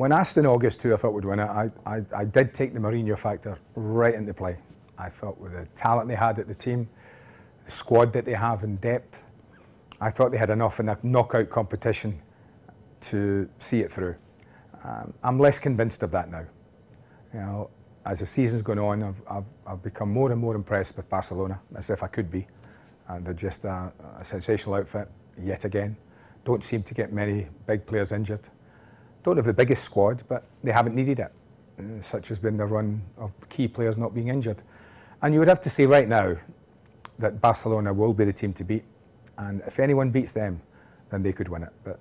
When asked in August who I thought would win it, I did take the Mourinho factor right into play. I thought with the talent they had at the team, the squad that they have in depth, I thought they had enough in a knockout competition to see it through. I'm less convinced of that now. You know, as the season's gone on, I've become more and more impressed with Barcelona, as if I could be. And they're just a sensational outfit yet again. Don't seem to get many big players injured. Don't have the biggest squad, but they haven't needed it. Such has been the run of key players not being injured. And you would have to say right now that Barcelona will be the team to beat. And if anyone beats them, then they could win it. But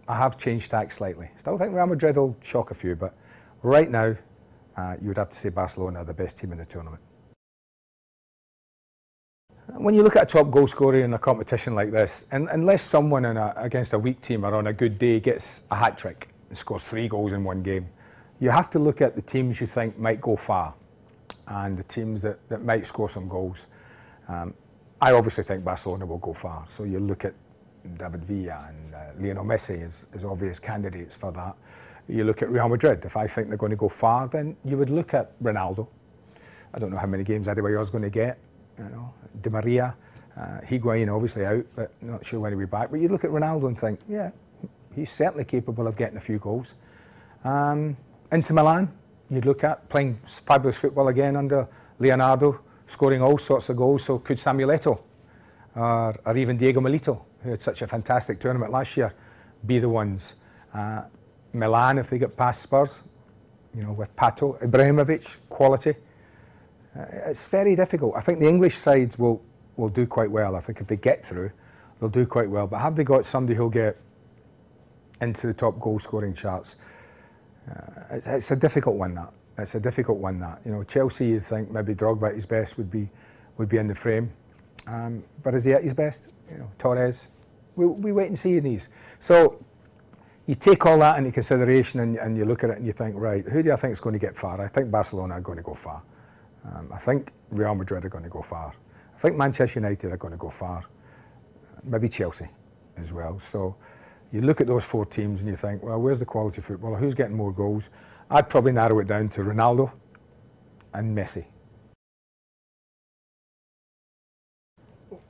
I have changed tack slightly. Still think Real Madrid will shock a few, but right now, you would have to say Barcelona are the best team in the tournament. When you look at a top goal scorer in a competition like this, unless someone against a weak team or on a good day gets a hat-trick and scores 3 goals in one game, you have to look at the teams you think might go far and the teams that might score some goals. I obviously think Barcelona will go far, so you look at David Villa and Lionel Messi as obvious candidates for that. You look at Real Madrid. If I think they're going to go far, then you would look at Ronaldo. I don't know how many games Adebayor's going to get. You know, Di Maria, Higuain obviously out, but not sure when he'll be back. But you look at Ronaldo and think, yeah, he's certainly capable of getting a few goals. Inter Milan, you'd look at playing fabulous football again under Leonardo, scoring all sorts of goals. So could Samuel Eto'o or even Diego Milito, who had such a fantastic tournament last year, be the ones? Milan, if they get past Spurs, you know, with Pato, Ibrahimovic, quality. It's very difficult. I think the English sides will do quite well. I think if they get through, they'll do quite well. But have they got somebody who'll get into the top goal scoring charts? It's a difficult one, that. It's a difficult one, that. You know, Chelsea, you think maybe Drogba at his best would be in the frame. But is he at his best? You know, Torres. We wait and see in these. So you take all that into consideration and you look at it and you think, right, who do I think is going to get far? I think Barcelona are going to go far. I think Real Madrid are going to go far. I think Manchester United are going to go far. Maybe Chelsea as well. So you look at those 4 teams and you think, well, where's the quality footballer? Who's getting more goals? I'd probably narrow it down to Ronaldo and Messi.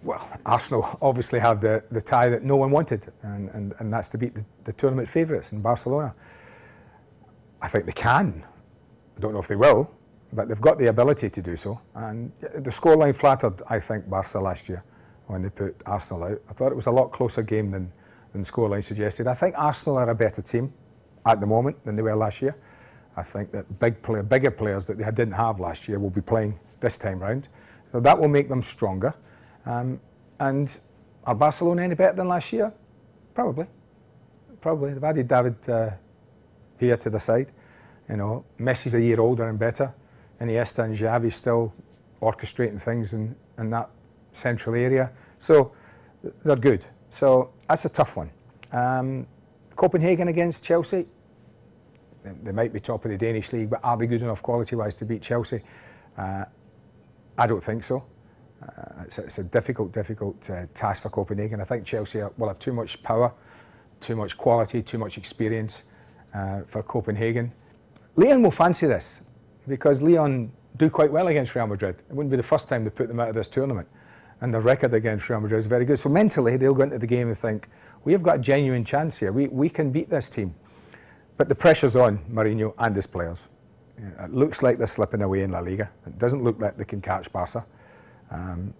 Well, Arsenal obviously have the tie that no one wanted, and that's to beat the tournament favourites in Barcelona. I think they can. I don't know if they will, but they've got the ability to do so. And the scoreline flattered, I think, Barca last year when they put Arsenal out. I thought it was a lot closer game than the scoreline suggested. I think Arsenal are a better team at the moment than they were last year. I think that bigger players that they didn't have last year will be playing this time round. So that will make them stronger. And are Barcelona any better than last year? Probably. Probably. They've added David Villa to the side. You know, Messi's a year older and better. Iniesta and Xavi still orchestrating things in that central area. So they're good. So that's a tough one. Copenhagen against Chelsea. They might be top of the Danish league, but are they good enough quality-wise to beat Chelsea? I don't think so. It's a difficult task for Copenhagen. I think Chelsea will have too much power, too much quality, too much experience for Copenhagen. Lyon will fancy this because Lyon do quite well against Real Madrid. It wouldn't be the first time they put them out of this tournament. And their record against Real Madrid is very good. So mentally, they'll go into the game and think, we've got a genuine chance here. We can beat this team. But the pressure's on Mourinho and his players. It looks like they're slipping away in La Liga. It doesn't look like they can catch Barca.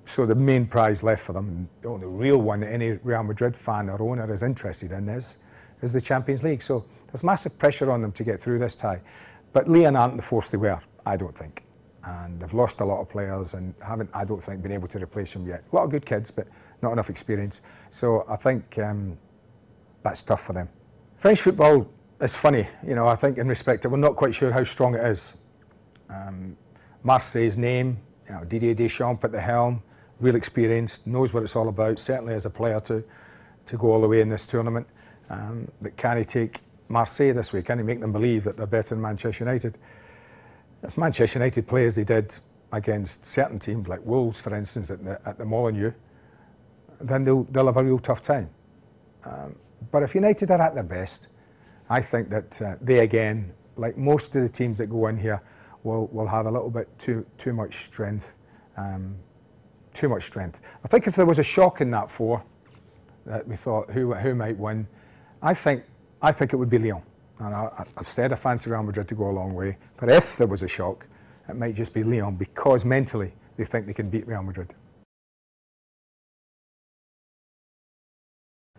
So the main prize left for them, and the only real one that any Real Madrid fan or owner is interested in is the Champions League. So there's massive pressure on them to get through this tie. But Lyon aren't the force they were, I don't think. And they've lost a lot of players and haven't, I don't think, been able to replace them yet. A lot of good kids, but not enough experience. So I think that's tough for them. French football is funny, you know, I think in respect to, we're not quite sure how strong it is. Marseille's name, you know, Didier Deschamps at the helm, real experienced, knows what it's all about, certainly as a player to go all the way in this tournament. But can he take Marseille this week? Can he make them believe that they're better than Manchester United? If Manchester United play as they did against certain teams, like Wolves, for instance, at the Molineux, then they'll have a real tough time. But if United are at their best, I think that they again, like most of the teams that go in here, will have a little bit too much strength. Too much strength. I think if there was a shock in that four, that we thought who might win, I think it would be Lyon. And I've said I fancy Real Madrid to go a long way, but if there was a shock, it might just be Lyon, because mentally they think they can beat Real Madrid.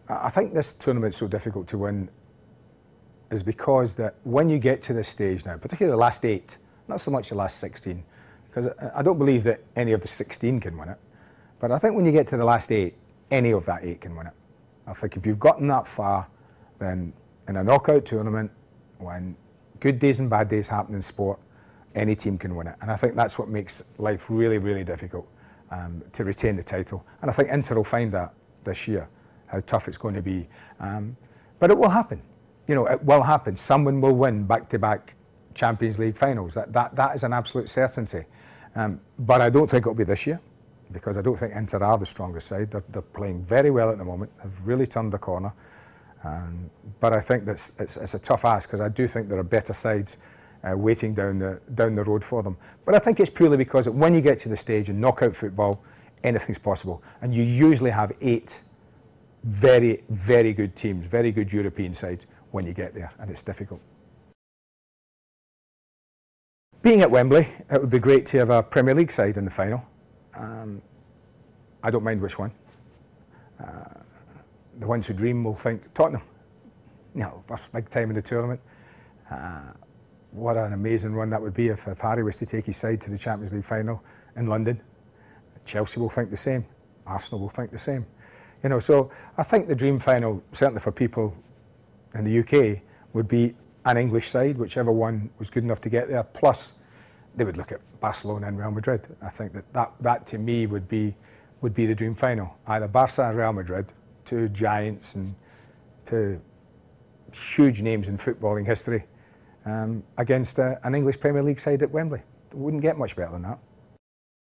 I think this tournament's so difficult to win is because that when you get to this stage now, particularly the last 8, not so much the last 16, because I don't believe that any of the 16 can win it, but I think when you get to the last 8, any of that 8 can win it. I think if you've gotten that far, then in a knockout tournament, when good days and bad days happen in sport, any team can win it. And I think that's what makes life really, really difficult to retain the title. And I think Inter will find that this year, how tough it's going to be. But it will happen. You know, it will happen. Someone will win back-to-back Champions League finals. That is an absolute certainty. But I don't think it'll be this year, because I don't think Inter are the strongest side. They're playing very well at the moment. They've really turned the corner. But I think that it's a tough ask, because I do think there are better sides waiting down the road for them. But I think it's purely because when you get to the stage in knockout football, anything's possible. And you usually have 8 very, very good teams, very good European sides when you get there, and it's difficult. Being at Wembley, it would be great to have a Premier League side in the final. I don't mind which one. The ones who dream will think Tottenham. You know, first big time in the tournament. What an amazing run that would be if Harry was to take his side to the Champions League final in London. Chelsea will think the same. Arsenal will think the same. You know, so I think the dream final, certainly for people in the UK, would be an English side, whichever one was good enough to get there. Plus, they would look at Barcelona and Real Madrid. I think that to me would be the dream final. Either Barca and Real Madrid, 2 giants and 2 huge names in footballing history, against an English Premier League side at Wembley. It wouldn't get much better than that.